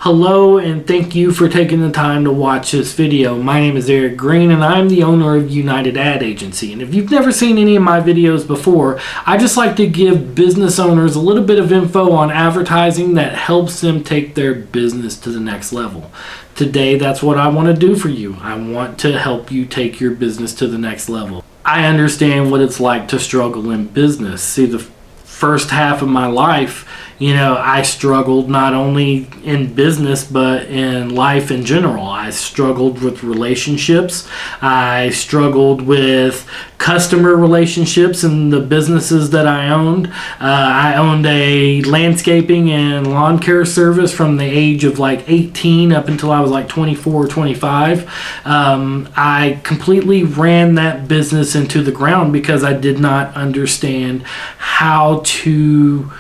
Hello and thank you for taking the time to watch this video. My name is Eric Green and I'm the owner of United Ad Agency. And if you've never seen any of my videos before, I just like to give business owners a little bit of info on advertising that helps them take their business to the next level. Today, that's what I want to do for you. I want to help you take your business to the next level. I understand what it's like to struggle in business. See, the first half of my life, I struggled not only in business but in life in general. I struggled with relationships. I struggled with customer relationships in the businesses that I owned. I owned a landscaping and lawn care service from the age of like 18 up until I was like 24 or 25. I completely ran that business into the ground because I did not understand how to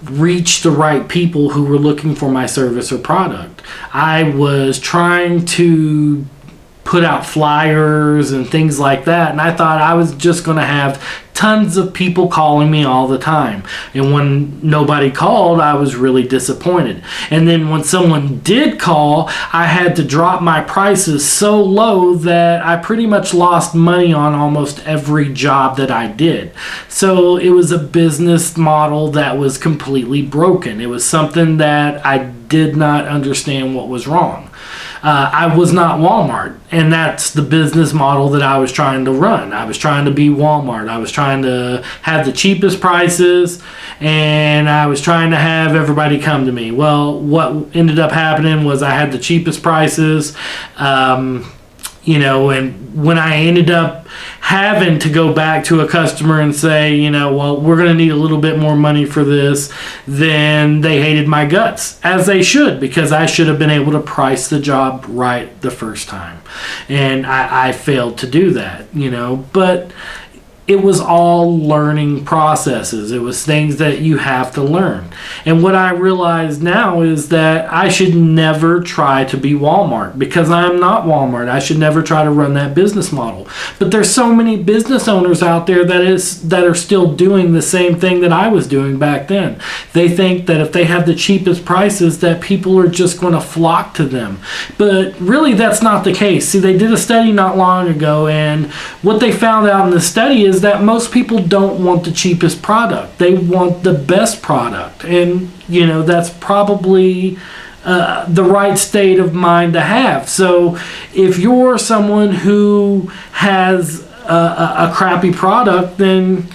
reach the right people who were looking for my service or product. I was trying to put out flyers and things like that, and I thought I was just going to have tons of people calling me all the time. And when nobody called, I was really disappointed. And then when someone did call, I had to drop my prices so low that I pretty much lost money on almost every job that I did. So it was a business model that was completely broken. It was something that I did not understand what was wrong. I was not Walmart, and that's the business model that I was trying to run. I was trying to be Walmart. I was trying to have the cheapest prices, and I was trying to have everybody come to me. Well, what ended up happening was I had the cheapest prices, and when I ended up having to go back to a customer and say, well, we're going to need a little bit more money for this, then they hated my guts, as they should, because I should have been able to price the job right the first time. And I failed to do that, but it was all learning processes. It was things that you have to learn. And what I realize now is that I should never try to be Walmart, because I'm not Walmart. I should never try to run that business model. But there's so many business owners out there that are still doing the same thing that I was doing back then. They think that if they have the cheapest prices, that people are just going to flock to them. But really, that's not the case. See, they did a study not long ago, and what they found out in the study is that most people don't want the cheapest product. They want the best product. And, that's probably the right state of mind to have. So if you're someone who has a crappy product, then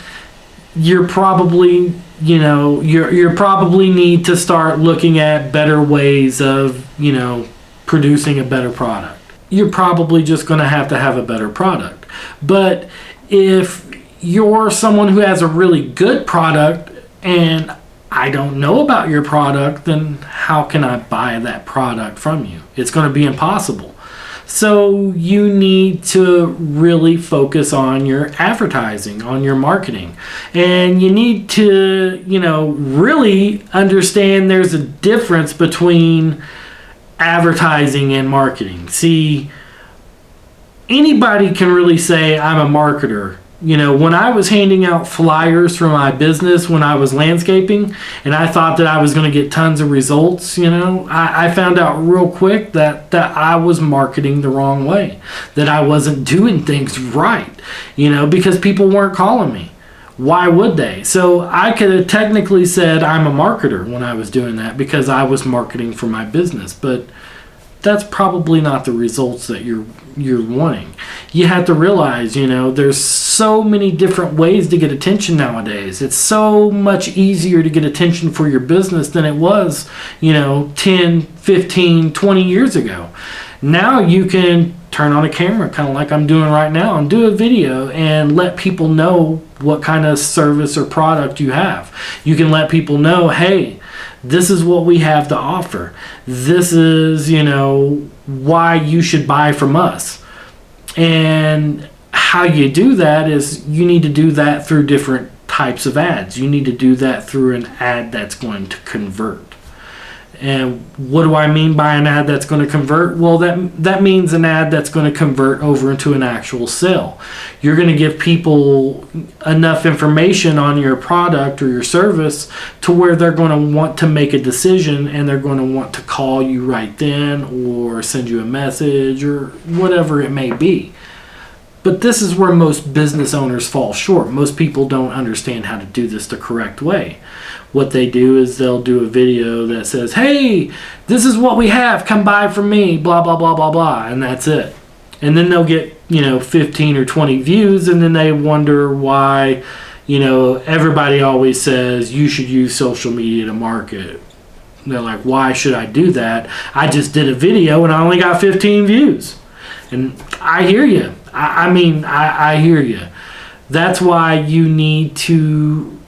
you're probably, you're probably need to start looking at better ways of, producing a better product. You're probably just going to have a better product. But if you're someone who has a really good product and I don't know about your product, then how can I buy that product from you? It's going to be impossible. So you need to really focus on your advertising, on your marketing. And you need to, really understand there's a difference between advertising and marketing. See, anybody can really say I'm a marketer. When I was handing out flyers for my business when I was landscaping and I thought that I was going to get tons of results, I found out real quick that I was marketing the wrong way, that I wasn't doing things right, because people weren't calling me. Why would they? So I could have technically said I'm a marketer when I was doing that because I was marketing for my business, but that's probably not the results that you're wanting. You have to realize, there's so many different ways to get attention nowadays. It's so much easier to get attention for your business than it was, 10, 15, 20 years ago. Now you can turn on a camera, kind of like I'm doing right now, and do a video and let people know what kind of service or product you have. You can let people know, hey, this is what we have to offer. This is, why you should buy from us. And how you do that is you need to do that through different types of ads. You need to do that through an ad that's going to convert. And what do I mean by an ad that's going to convert? Well, that means an ad that's going to convert over into an actual sale. You're going to give people enough information on your product or your service to where they're going to want to make a decision, and they're going to want to call you right then or send you a message or whatever it may be. But this is where most business owners fall short. Most people don't understand how to do this the correct way. What they do is they'll do a video that says, hey, this is what we have, come buy from me, blah, blah, blah, blah, blah, and that's it. And then they'll get, 15 or 20 views, and then they wonder why, everybody always says you should use social media to market. They're like, why should I do that? I just did a video and I only got 15 views. And I hear you. I hear you. That's why you need to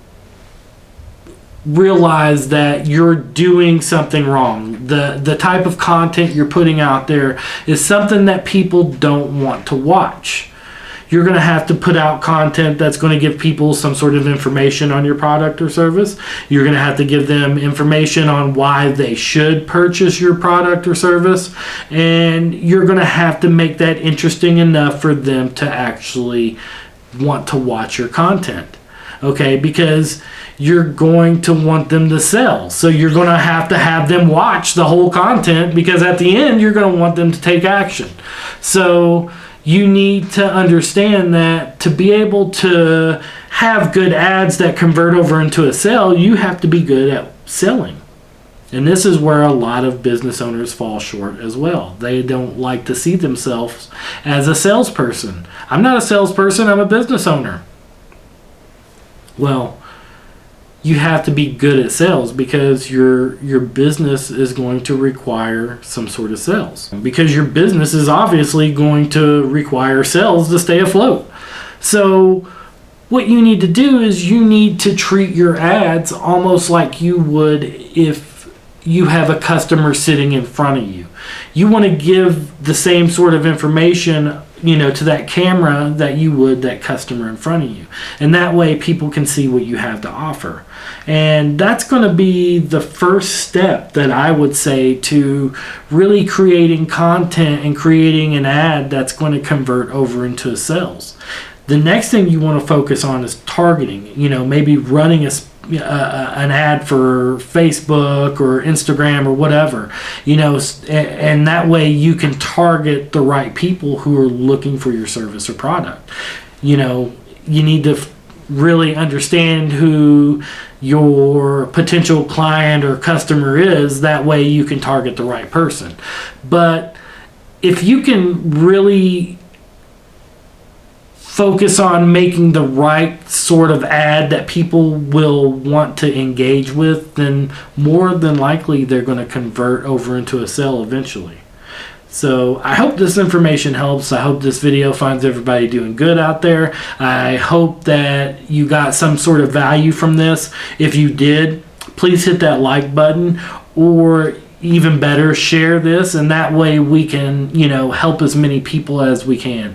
realize that you're doing something wrong. The type of content you're putting out there is something that people don't want to watch. You're going to have to put out content that's going to give people some sort of information on your product or service. You're going to have to give them information on why they should purchase your product or service. And you're going to have to make that interesting enough for them to actually want to watch your content. Okay, because you're going to want them to sell. So you're going to have them watch the whole content, because at the end you're going to want them to take action. So you need to understand that to be able to have good ads that convert over into a sale, you have to be good at selling. And this is where a lot of business owners fall short as well. They don't like to see themselves as a salesperson. I'm not a salesperson, I'm a business owner. Well, you have to be good at sales, because your business is going to require some sort of sales, because your business is obviously going to require sales to stay afloat. So what you need to do is you need to treat your ads almost like you would if you have a customer sitting in front of you. You want to give the same sort of information to that camera that you would that customer in front of you. And that way people can see what you have to offer. And that's going to be the first step that I would say to really creating content and creating an ad that's going to convert over into sales. The next thing you want to focus on is targeting. Maybe running an ad for Facebook or Instagram or whatever, and that way you can target the right people who are looking for your service or product. You need to really understand who your potential client or customer is. That way you can target the right person. But if you can really focus on making the right sort of ad that people will want to engage with, then more than likely they're going to convert over into a sale eventually. So I hope this information helps. I hope this video finds everybody doing good out there. I hope that you got some sort of value from this. If you did, please hit that like button, or even better, share this, and that way we can, help as many people as we can.